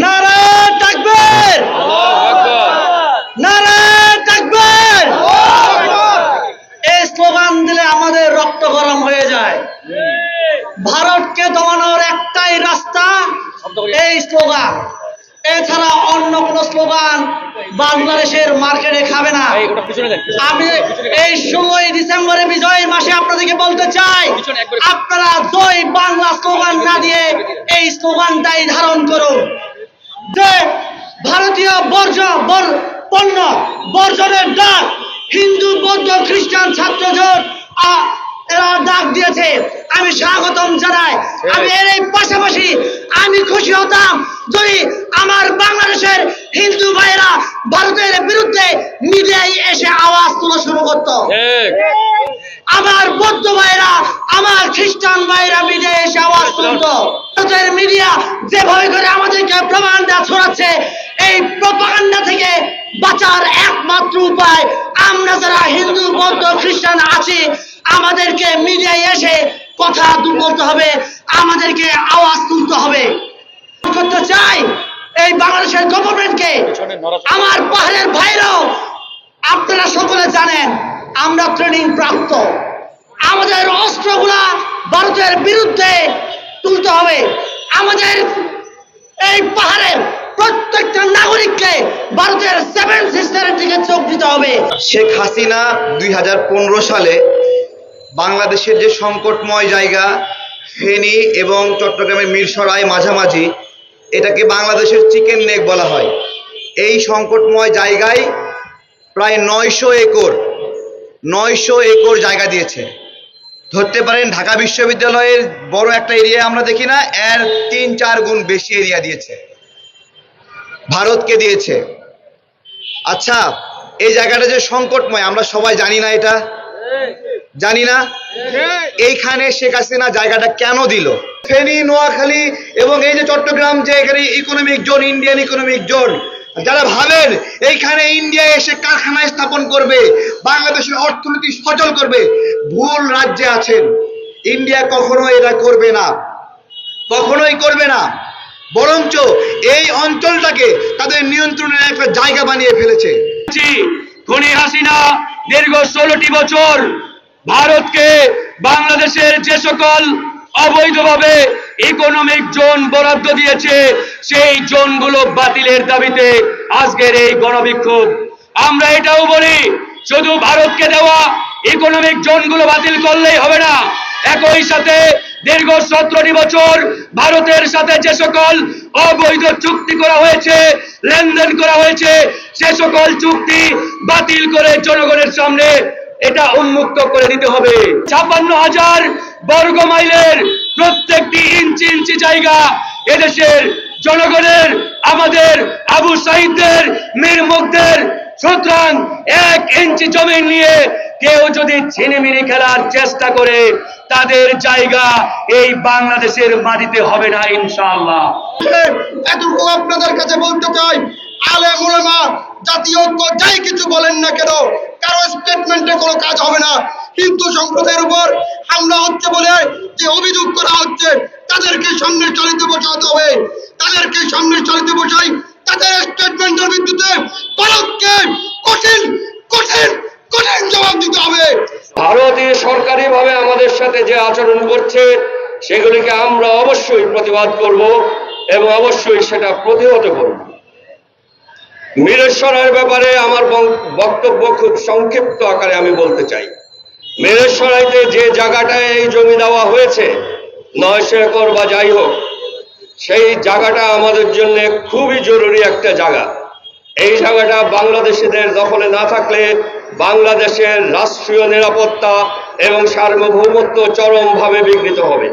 নারায়ে তাকবীর, নারায়ে তাকবীর। এই স্লোগান দিলে আমাদের রক্ত গরম হয়ে যায়। ভারতকে দমানোর একটাই রাস্তা এই স্লোগান, এছাড়া অন্য কোন স্লোগান বাংলাদেশের মার্কেটে খাবে না। আমি এই 16ই ডিসেম্বরে বিজয়ের মাসে আপনাদেরকে বলতে চাই, আপনারা জয় বাংলা স্লোগান না দিয়ে এই স্লোগানটাই ধারণ করুন যে ভারতীয় পণ্য বর্জনের ডাক হিন্দু বৌদ্ধ খ্রিস্টান ছাত্র জোট এরা ডাক দিয়েছে। আমি স্বাগতম জানাই। আমি এর পাশাপাশি আমি খুশি হতাম যদি আমার বাংলাদেশের হিন্দু ভাইরা ভারতের বিরুদ্ধে মিডিয়ায় এসে আওয়াজ তোলা শুরু করত। আমার বৌদ্ধ ভাইরা, আমার খ্রিস্টান ভাইরা মিডিয়ায় এসে আওয়াজ তুলত। ভারতের মিডিয়া যেভাবে করে আমাদেরকে প্রপাগান্ডা ছড়াচ্ছে, এই প্রপাগান্ডা থেকে বাঁচার একমাত্র উপায় আমরা যারা হিন্দু বৌদ্ধ খ্রিস্টান আছি, আমাদেরকে মিডিয়ায় এসে কথা বলতে হবে, আমাদেরকে আওয়াজ তুলতে হবে। করতে চাই এই বাংলাদেশের গভর্নমেন্টকে, আমার পাহাড়ের ভাইরাও আপনারা সকলে জানেন আমরা ট্রেনিং প্রাপ্ত। আমাদের অস্ত্রগুলা ভারতের বিরুদ্ধে তুলতে হবে। আমাদের এই পাহাড়ের প্রত্যেকটা নাগরিককে ভারতের 7 সিস্টারের দিকে চোখ দিতে হবে। শেখ হাসিনা 2015 সালে বাংলাদেশের যে সংকটময় জায়গা ফেনী এবং চট্টগ্রামের মিরসরাই মাঝামাঝি, এটাকে বাংলাদেশের চিকেন নেক বলা হয়। এই সংকটময় জায়গায় প্রায় 900 একর জায়গা দিয়েছে। ধরতে পারেন ঢাকা বিশ্ববিদ্যালয়ের বড় একটা এরিয়া আমরা দেখি না, এর 3-4 গুণ বেশি এরিয়া দিয়েছে, ভারতকে দিয়েছে। আচ্ছা, এই জায়গাটা যে সংকটময় আমরা সবাই জানি না, এটা জানি না। এইখানে শেখ হাসিনা জায়গাটা কেন দিল? ফেনী, নোয়াখালী এবং এই যে চট্টগ্রাম, যে এখানে economic zone, Indian economic zone, যারা ভাবেন এইখানে ইন্ডিয়া এসে কারখানা স্থাপন করবে, বাংলাদেশের অর্থনীতি সচল করবে, ভুল রাজ্যে আছেন। ইন্ডিয়া কখনো এটা করবে না, কখনোই করবে না। বরঞ্চ এই অঞ্চলটাকে তাদের নিয়ন্ত্রণের একটা জায়গা বানিয়ে ফেলেছে। খুনি হাসিনা দীর্ঘ 16টি বছর ভারতকে বাংলাদেশের যে সকল অবৈধভাবে ইকোনমিক জোন বরাদ্দ দিয়েছে, সেই জোনগুলো বাতিলের দাবিতে আজকের এই গণবিক্ষোভ। আমরা এটাও বলি, শুধু ভারতকে দেওয়া ইকোনমিক জোনগুলো বাতিল করলেই হবে না, একই সাথে দীর্ঘ 17টি বছর ভারতের সাথে যে সকল অবৈধ চুক্তি করা হয়েছে, লেনদেন করা হয়েছে, সে সকল চুক্তি বাতিল করে জনগণের সামনে এটা উন্মুক্ত করে দিতে হবে। 56,000 বর্গ মাইলের প্রত্যেকটি ইঞ্চি ইঞ্চি জায়গা এদেশের জনগণের, আমাদের আবু সাঈদদের, মীর মুগ্ধের। সুতরাং 1 ইঞ্চি জমি নিয়ে কেউ যদি ছিনিমিনি খেলার চেষ্টা করে, তাদের জায়গা এই বাংলাদেশের মাটিতে হবে না ইনশাআল্লাহ। এতটুকু আপনাদের কাছে বলতে চাই, আলেম ওলামা জাতীয় ঐক্য যাই কিছু বলেন না কেন, কারো স্টেটমেন্টে কোনো কাজ হবে না। হিন্দু সম্প্রদায়ের উপর হামলা হচ্ছে বলে যে অভিযোগ করা হচ্ছে, তাদেরকে সামনে চালিতে বসাতে হবে, তাদেরকে সামনে চালিতে বসাই তাদের স্টেটমেন্টের বিরুদ্ধে ভারতকে কঠিন কঠিন কঠিন জবাব দিতে হবে। ভারতীয় সরকারিভাবে আমাদের সাথে যে আচরণ করছে, সেগুলিকে আমরা অবশ্যই প্রতিবাদ করব এবং অবশ্যই সেটা প্রতিহত করব। মিরেশ্বরের ব্যাপারে আমার বক্তব্য খুব সংক্ষিপ্ত আকারে আমি বলতে চাই। মিরেশ্বরাইতে যে জায়গাটায় এই জমি দেওয়া হয়েছে, 900 একর বা যাই হোক, সেই জায়গাটা আমাদের জন্য খুবই জরুরি একটা জায়গা। এই জায়গাটা বাংলাদেশিদের দখলে না থাকলে বাংলাদেশের রাষ্ট্রীয় নিরাপত্তা এবং সার্বভৌমত্ব চরমভাবে বিঘ্নিত হবে।